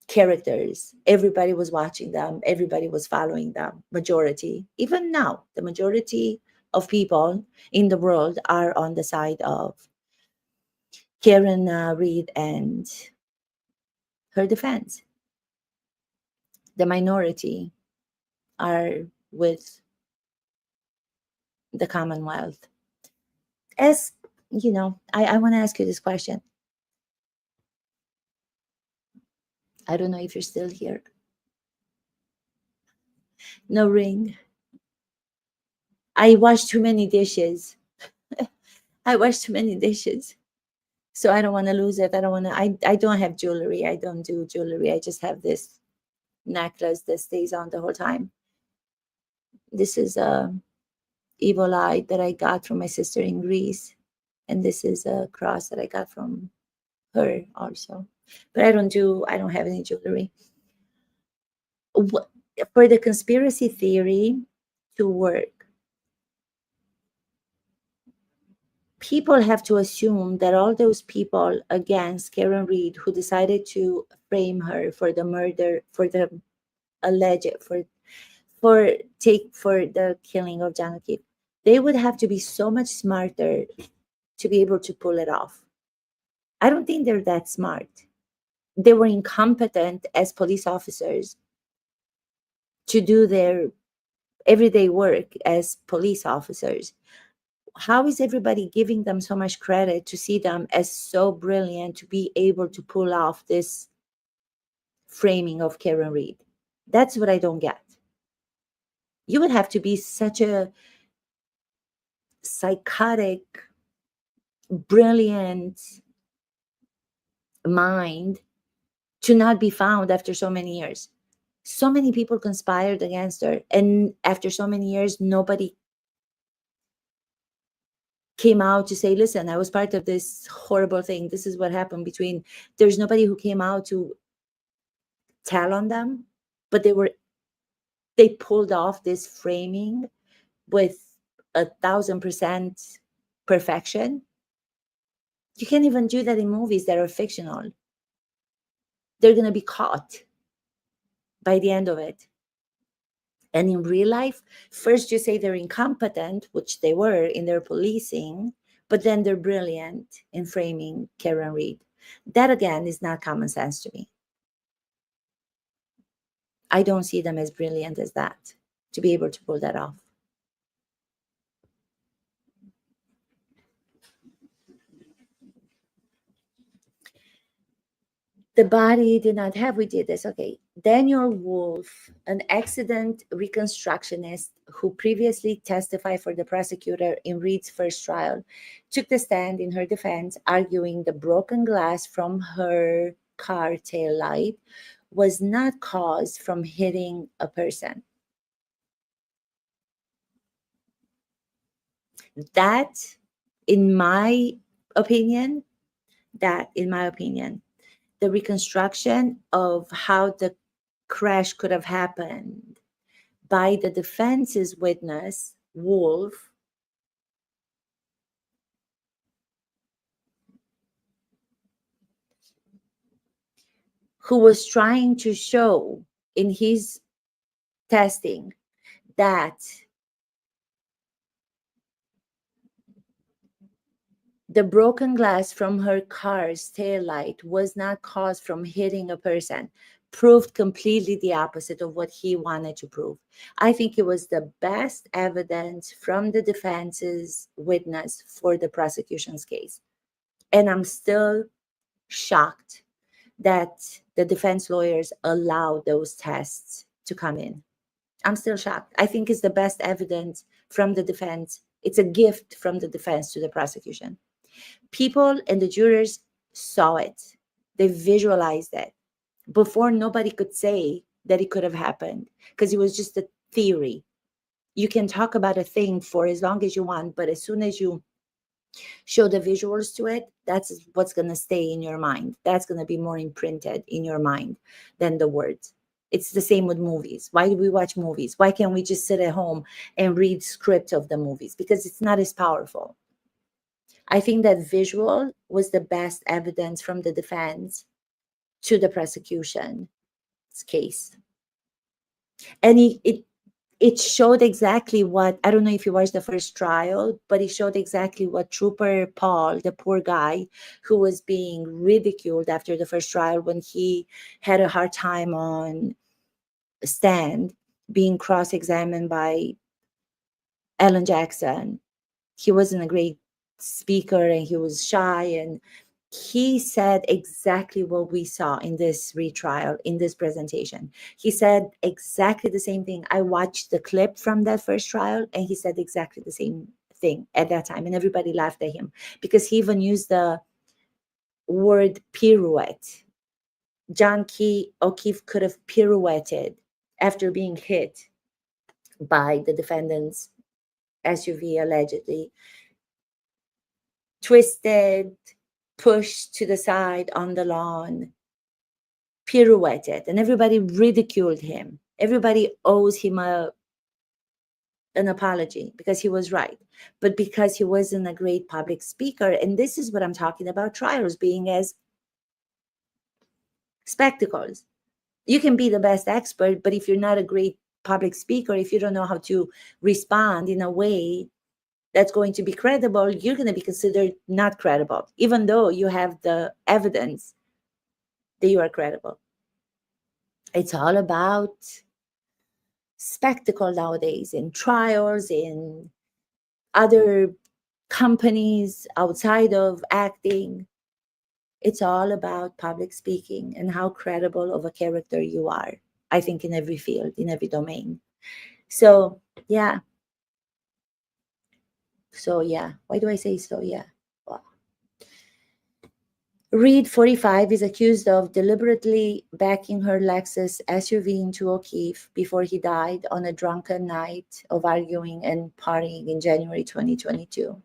characters. Everybody was watching them, everybody was following them. Majority, even now, the majority of people in the world are on the side of Karen Reed and her defense. The minority are with the Commonwealth. As I want to ask you this question. I don't know if you're still here. No ring. I wash too many dishes. I wash too many dishes. So I don't want to lose it. I don't have jewelry. I don't do jewelry. I just have this necklace that stays on the whole time. This is a evil eye that I got from my sister in Greece. And this is a cross that I got from her also. But I don't have any jewelry. For the conspiracy theory to work, people have to assume that all those people against Karen Reed who decided to frame her for the murder, for the alleged, for the killing of John O'Keefe, they would have to be so much smarter to be able to pull it off. I don't think they're that smart. They were incompetent as police officers to do their everyday work as police officers. How is everybody giving them so much credit to see them as so brilliant to be able to pull off this framing of Karen Reed? That's what I don't get. You would have to be such a psychotic, brilliant mind to not be found after so many years. So many people conspired against her, and after so many years, nobody came out to say, listen, I was part of this horrible thing. This is what happened between. There's nobody who came out to tell on them, but they pulled off this framing with 1,000% perfection. You can't even do that in movies that are fictional. They're going to be caught by the end of it. And in real life, first you say they're incompetent, which they were in their policing, but then they're brilliant in framing Karen Reed. That again is not common sense to me. I don't see them as brilliant as that to be able to pull that off. The body did not have, we did this. Okay. Daniel Wolf, an accident reconstructionist who previously testified for the prosecutor in Reed's first trial, took the stand in her defense, arguing the broken glass from her car tail light was not caused from hitting a person. That, in my opinion, the reconstruction of how the crash could have happened by the defense's witness, Wolf, who was trying to show in his testing that the broken glass from her car's taillight was not caused from hitting a person, proved completely the opposite of what he wanted to prove. I think it was the best evidence from the defense's witness for the prosecution's case. And I'm still shocked that the defense lawyers allowed those tests to come in. I'm still shocked. I think it's the best evidence from the defense. It's a gift from the defense to the prosecution. People and the jurors saw it. They visualized it. Before, nobody could say that it could have happened because it was just a theory. You can talk about a thing for as long as you want, but as soon as you show the visuals to it, that's what's going to stay in your mind. That's going to be more imprinted in your mind than the words. It's the same with movies. Why do we watch movies? Why can't we just sit at home and read scripts of the movies? Because it's not as powerful. I think that visual was the best evidence from the defense to the prosecution's case. And it showed exactly what, I don't know if you watched the first trial, but it showed exactly what Trooper Paul, the poor guy who was being ridiculed after the first trial when he had a hard time on stand, being cross-examined by Ellen Jackson. He wasn't a great speaker and he was shy, and he said exactly what we saw in this retrial, in this presentation. He said exactly the same thing. I watched the clip from that first trial and he said exactly the same thing at that time, and everybody laughed at him because he even used the word pirouette. John O'Keefe could have pirouetted after being hit by the defendant's SUV, allegedly, twisted, pushed to the side on the lawn, pirouetted, and everybody ridiculed him. Everybody owes him an apology because he was right, but because he wasn't a great public speaker. And this is what I'm talking about, trials being as spectacles. You can be the best expert, but if you're not a great public speaker, if you don't know how to respond in a way that's going to be credible, you're going to be considered not credible, even though you have the evidence that you are credible. It's all about spectacle nowadays, in trials, in other companies outside of acting. It's all about public speaking and how credible of a character you are, I think, in every field, in every domain. So, yeah. Why do I say so? Yeah. Well, Reed, 45, is accused of deliberately backing her Lexus SUV into O'Keefe before he died on a drunken night of arguing and partying in January 2022.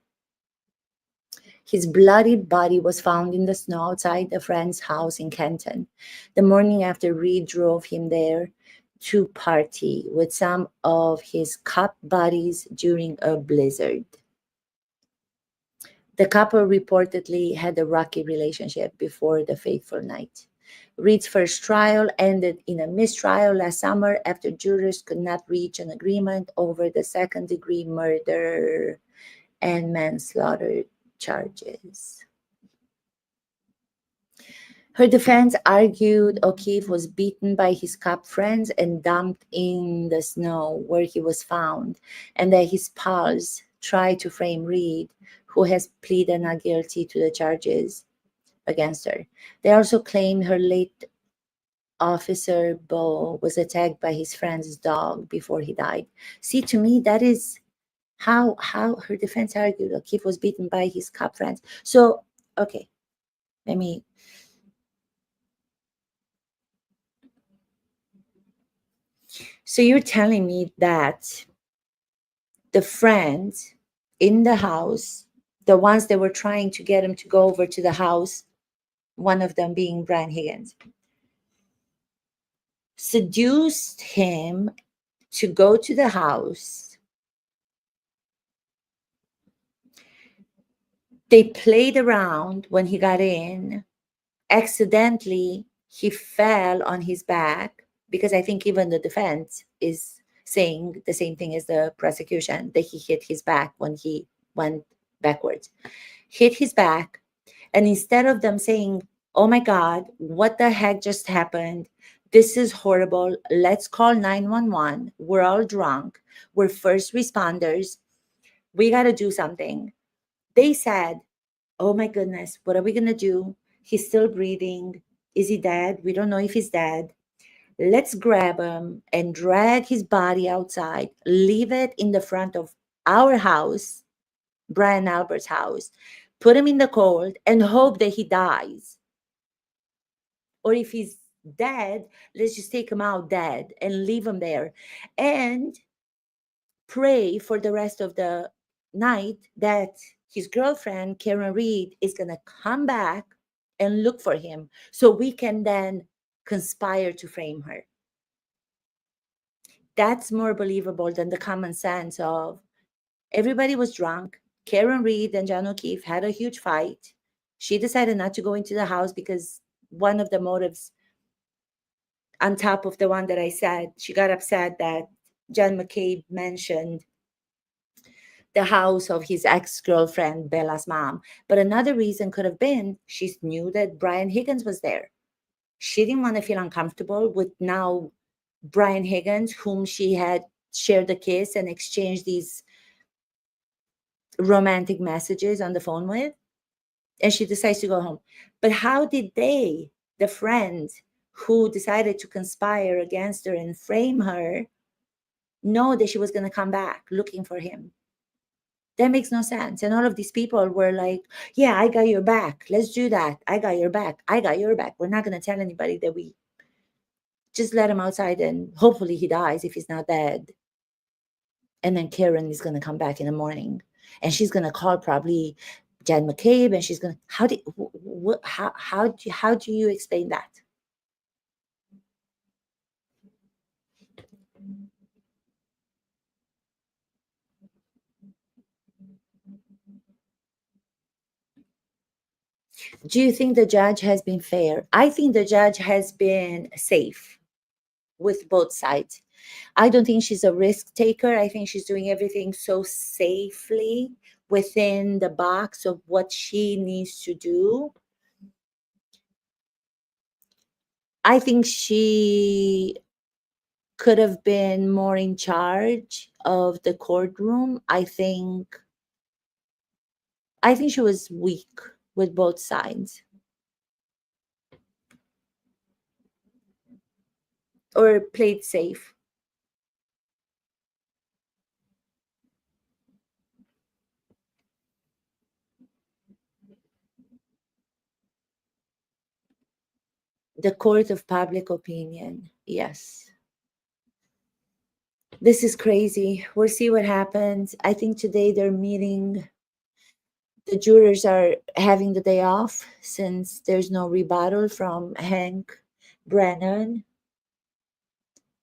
His bloody body was found in the snow outside a friend's house in Kenton the morning after Reed drove him there to party with some of his cop buddies during a blizzard. The couple reportedly had a rocky relationship before the fateful night. Reed's first trial ended in a mistrial last summer after jurors could not reach an agreement over the second-degree murder and manslaughter charges. Her defense argued O'Keefe was beaten by his cop friends and dumped in the snow where he was found, and that his pals tried to frame Reed, who has pleaded not guilty to the charges, against her. They also claimed her late officer Bo was attacked by his friend's dog before he died. See, to me, that is how her defense argued. O'Keefe was beaten by his cop friends. So, okay, let me. So you're telling me that the friends in the house, the ones that were trying to get him to go over to the house, one of them being Brian Higgins, seduced him to go to the house. They played around when he got in. Accidentally, he fell on his back, because I think even the defense is saying the same thing as the prosecution, that he hit his back when he went backwards. Hit his back. And instead of them saying, oh my God, what the heck just happened? This is horrible. Let's call 911. We're all drunk. We're first responders. We got to do something. They said, oh my goodness, what are we going to do? He's still breathing. Is he dead? We don't know if he's dead. Let's grab him and drag his body outside, leave it in the front of our house, Brian Albert's house, put him in the cold and hope that he dies. Or if he's dead, let's just take him out dead and leave him there. And pray for the rest of the night that his girlfriend, Karen Reed, is going to come back and look for him so we can then conspire to frame her. That's more believable than the common sense of everybody was drunk. Karen Reed and John O'Keefe had a huge fight. She decided not to go into the house because one of the motives, on top of the one that I said, she got upset that John McCabe mentioned the house of his ex-girlfriend Bella's mom. But another reason could have been she knew that Brian Higgins was there. She didn't want to feel uncomfortable with now Brian Higgins, whom she had shared a kiss and exchanged these romantic messages on the phone with. And she decides to go home. But how did they, the friends who decided to conspire against her and frame her, know that she was going to come back looking for him? That makes no sense. And all of these people were like, yeah, I got your back. Let's do that. I got your back. I got your back. We're not going to tell anybody that we just let him outside and hopefully he dies if he's not dead. And then Karen is going to come back in the morning and she's going to call probably Jan McCabe and she's going to, how do you explain that? Do you think the judge has been fair? I think the judge has been safe with both sides. I don't think she's a risk taker. I think she's doing everything so safely within the box of what she needs to do. I think she could have been more in charge of the courtroom. I think she was weak with both sides. Or played safe. The court of public opinion. Yes. This is crazy. We'll see what happens. I think today they're meeting. The jurors are having the day off since there's no rebuttal from Hank Brennan.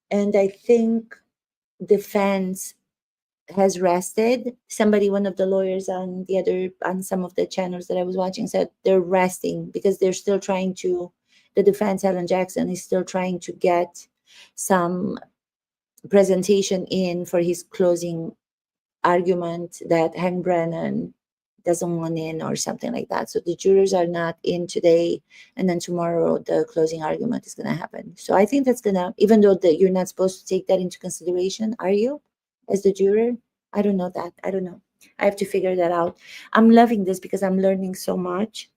And I think defense has rested. Somebody, one of the lawyers on some of the channels that I was watching said they're resting because they're still trying to, the defense, Alan Jackson, is still trying to get some presentation in for his closing argument that Hank Brennan doesn't want in or something like that. So the jurors are not in today, and then tomorrow the closing argument is going to happen. So I think that's going to, even though you're not supposed to take that into consideration, are you, as the juror? I don't know that. I don't know. I have to figure that out. I'm loving this because I'm learning so much.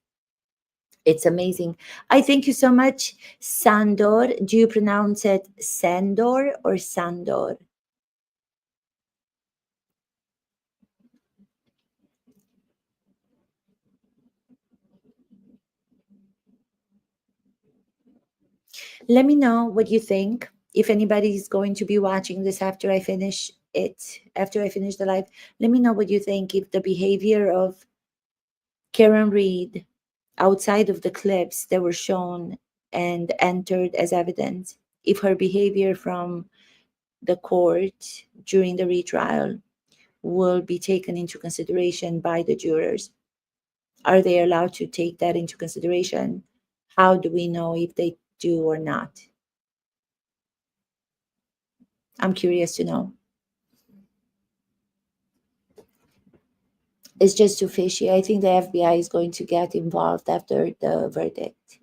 It's amazing. I thank you so much, Sandor. Do you pronounce it Sandor or Sandor? Let me know what you think. If anybody's going to be watching this after I finish it, after I finish the live, let me know what you think. If the behavior of Karen Reed outside of the clips that were shown and entered as evidence, if her behavior from the court during the retrial will be taken into consideration by the jurors. Are they allowed to take that into consideration? How do we know if they do or not? I'm curious to know. It's just too fishy. I think the FBI is going to get involved after the verdict.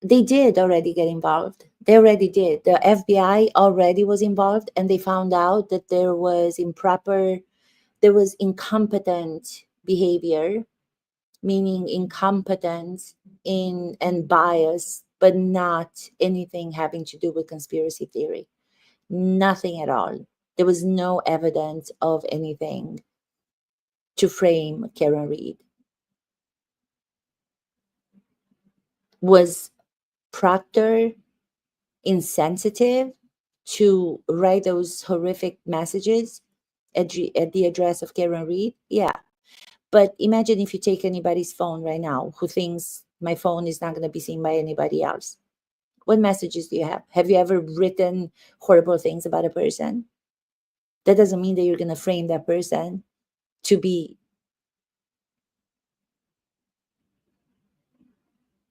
They did already get involved. They already did. The FBI already was involved, and they found out that there was incompetent behavior, meaning incompetence in and bias, but not anything having to do with conspiracy theory. Nothing at all. There was no evidence of anything to frame Karen Reed. Was Proctor insensitive to write those horrific messages at the address of Karen Reed? Yeah. But imagine if you take anybody's phone right now who thinks my phone is not going to be seen by anybody else. What messages do you have? Have you ever written horrible things about a person? That doesn't mean that you're going to frame that person to be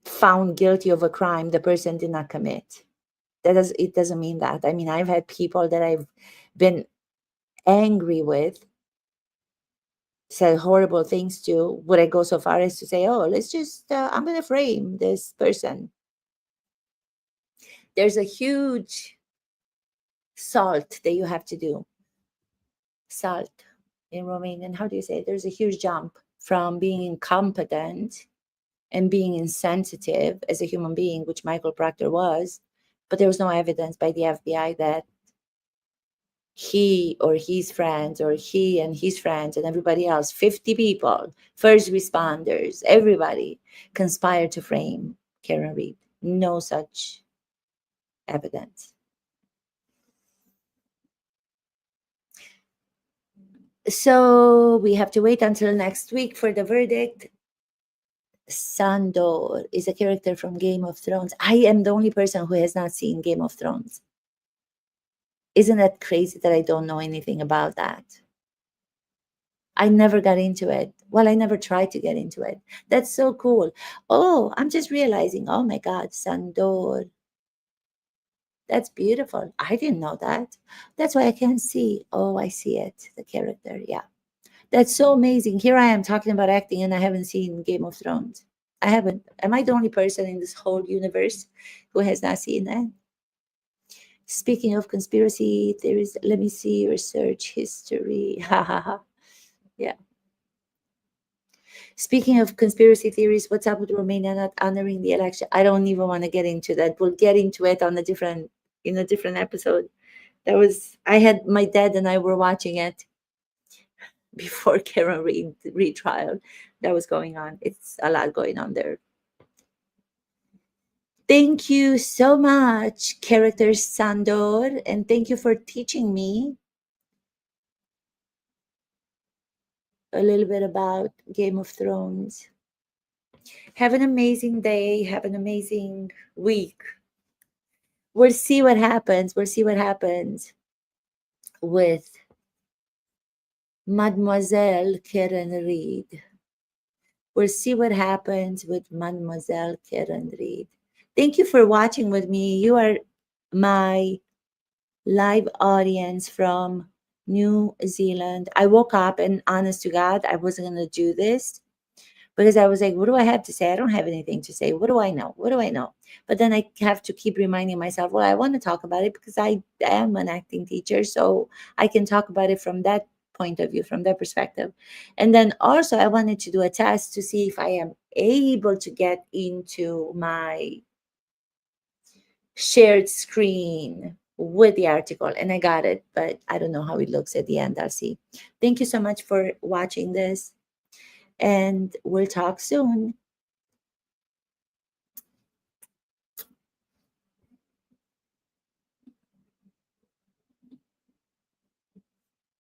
found guilty of a crime the person did not commit. It doesn't mean that. I mean, I've had people that I've been angry with, said horrible things to. Would I go so far as to say, oh, I'm going to frame this person? There's a huge salt that you have to do. Salt in Romanian, how do you say it? There's a huge jump from being incompetent and being insensitive as a human being, which Michael Proctor was, but there was no evidence by the FBI that he or his friends or he and his friends and everybody else, 50 people, first responders, everybody conspired to frame Karen Reed. No such evidence. So we have to wait until next week for the verdict. Sandor is a character from Game of Thrones. I am the only person who has not seen Game of Thrones. Isn't that crazy that I don't know anything about that? I never got into it. Well, I never tried to get into it. That's so cool. Oh, I'm just realizing, oh my God, Sandor. That's beautiful. I didn't know that. That's why I can't see. Oh, I see it. The character. Yeah. That's so amazing. Here I am talking about acting and I haven't seen Game of Thrones. I haven't. Am I the only person in this whole universe who has not seen that? Speaking of conspiracy theories, let me see your search history. Ha ha ha. Yeah. Speaking of conspiracy theories, what's up with Romania not honoring the election? I don't even want to get into that. We'll get into it on a different episode. I had my dad and I were watching it before Karen Reed retrial that was going on. It's a lot going on there. Thank you so much, Character Sandor, and thank you for teaching me a little bit about Game of Thrones. Have an amazing day. Have an amazing week. We'll see what happens. We'll see what happens with Mademoiselle Karen Reed. We'll see what happens with Mademoiselle Karen Reed. Thank you for watching with me. You are my live audience from New Zealand. I woke up and honest to God, I wasn't going to do this because I was like, what do I have to say? I don't have anything to say. What do I know? What do I know? But then I have to keep reminding myself, well, I want to talk about it because I am an acting teacher. So I can talk about it from that point of view, from that perspective. And then also I wanted to do a test to see if I am able to get into my shared screen with the article, and I got it, but I don't know how it looks at the end. I'll see. Thank you so much for watching this, and we'll talk soon.